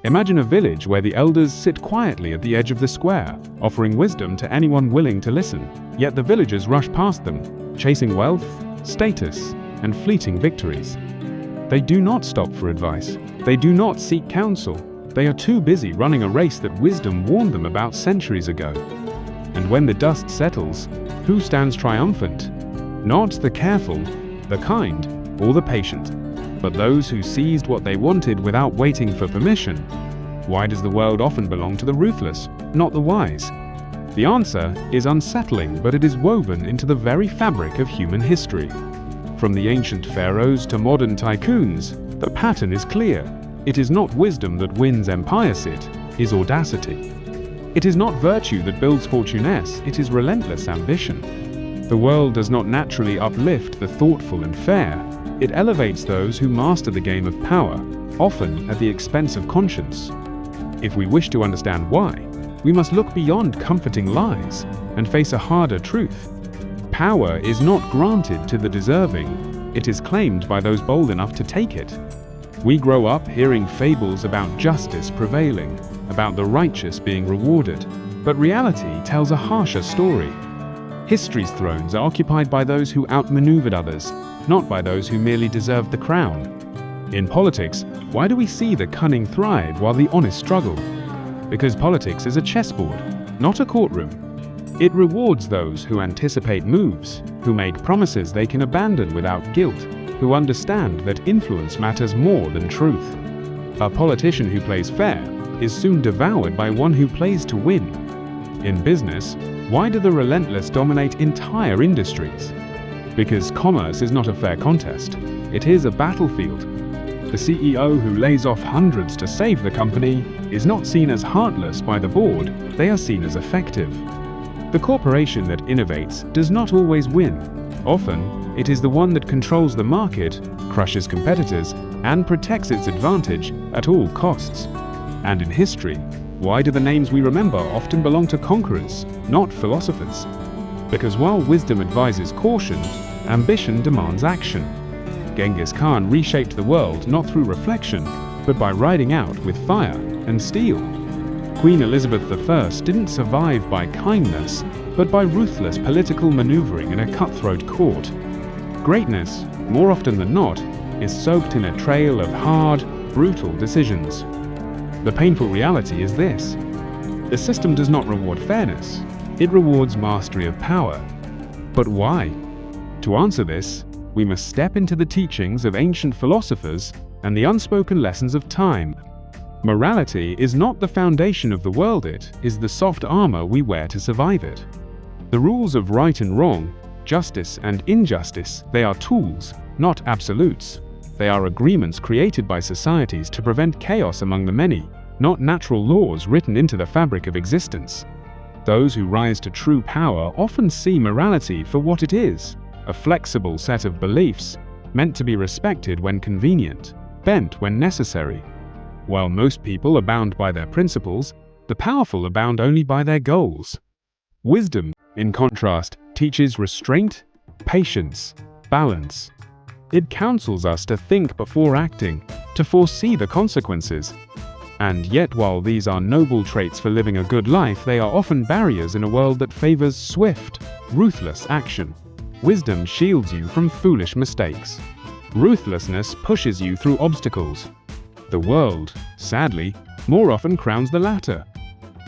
Imagine a village where the elders sit quietly at the edge of the square, offering wisdom to anyone willing to listen, yet the villagers rush past them, chasing wealth, status, and fleeting victories. They do not stop for advice. They do not seek counsel. They are too busy running a race that wisdom warned them about centuries ago. And when the dust settles, who stands triumphant? Not the careful, the kind, or the patient, but those who seized what they wanted without waiting for permission. Why does the world often belong to the ruthless, not the wise? The answer is unsettling, but it is woven into the very fabric of human history. From the ancient pharaohs to modern tycoons, the pattern is clear. It is not wisdom that wins empires, it is audacity. It is not virtue that builds fortunes, it is relentless ambition. The world does not naturally uplift the thoughtful and fair. It elevates those who master the game of power, often at the expense of conscience. If we wish to understand why, we must look beyond comforting lies and face a harder truth. Power is not granted to the deserving, it is claimed by those bold enough to take it. We grow up hearing fables about justice prevailing, about the righteous being rewarded, but reality tells a harsher story. History's thrones are occupied by those who outmaneuvered others, not by those who merely deserved the crown. In politics, why do we see the cunning thrive while the honest struggle? Because politics is a chessboard, not a courtroom. It rewards those who anticipate moves, who make promises they can abandon without guilt, who understand that influence matters more than truth. A politician who plays fair is soon devoured by one who plays to win. In business, why do the relentless dominate entire industries? Because commerce is not a fair contest, it is a battlefield. The CEO who lays off hundreds to save the company is not seen as heartless by the board, they are seen as effective. The corporation that innovates does not always win. Often, it is the one that controls the market, crushes competitors, and protects its advantage at all costs. And in history, why do the names we remember often belong to conquerors, not philosophers? Because while wisdom advises caution, ambition demands action. Genghis Khan reshaped the world not through reflection, but by riding out with fire and steel. Queen Elizabeth I didn't survive by kindness, but by ruthless political maneuvering in a cutthroat court. Greatness, more often than not, is soaked in a trail of hard, brutal decisions. The painful reality is this: the system does not reward fairness, it rewards mastery of power. But why? To answer this, we must step into the teachings of ancient philosophers and the unspoken lessons of time. Morality is not the foundation of the world, it is the soft armor we wear to survive it. The rules of right and wrong, justice and injustice, they are tools, not absolutes. They are agreements created by societies to prevent chaos among the many, not natural laws written into the fabric of existence. Those who rise to true power often see morality for what it is, a flexible set of beliefs, meant to be respected when convenient, bent when necessary. While most people are bound by their principles, the powerful are bound only by their goals. Wisdom, in contrast, teaches restraint, patience, balance. It counsels us to think before acting, to foresee the consequences. And yet, while these are noble traits for living a good life, they are often barriers in a world that favors swift, ruthless action. Wisdom shields you from foolish mistakes. Ruthlessness pushes you through obstacles. The world, sadly, more often crowns the latter.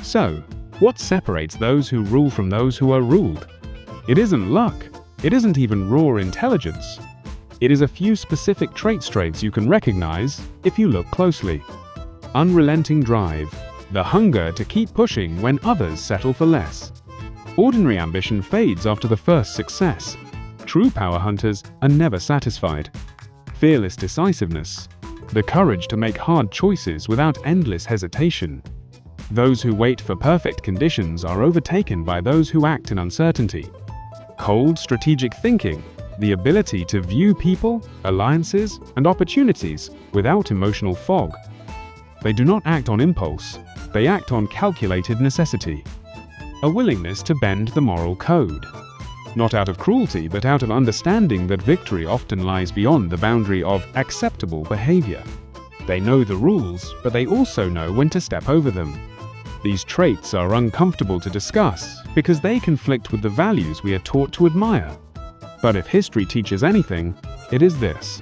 So, what separates those who rule from those who are ruled? It isn't luck. It isn't even raw intelligence. It is a few specific traits you can recognize if you look closely. Unrelenting drive, the hunger to keep pushing when others settle for less. Ordinary ambition fades after the first success. True power hunters are never satisfied. Fearless decisiveness, the courage to make hard choices without endless hesitation. Those who wait for perfect conditions are overtaken by those who act in uncertainty. Cold strategic thinking, the ability to view people, alliances, and opportunities without emotional fog. They do not act on impulse, they act on calculated necessity. A willingness to bend the moral code. Not out of cruelty, but out of understanding that victory often lies beyond the boundary of acceptable behavior. They know the rules, but they also know when to step over them. These traits are uncomfortable to discuss because they conflict with the values we are taught to admire. But if history teaches anything, it is this: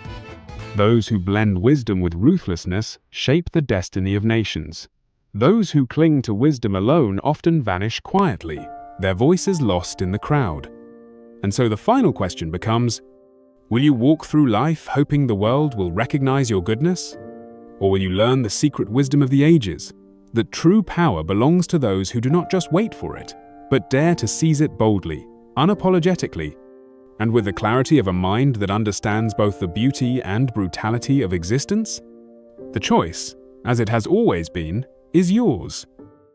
those who blend wisdom with ruthlessness shape the destiny of nations. Those who cling to wisdom alone often vanish quietly, their voices lost in the crowd. And so the final question becomes, will you walk through life hoping the world will recognize your goodness? Or will you learn the secret wisdom of the ages, that true power belongs to those who do not just wait for it, but dare to seize it boldly, unapologetically, and with the clarity of a mind that understands both the beauty and brutality of existence? The choice, as it has always been, is yours.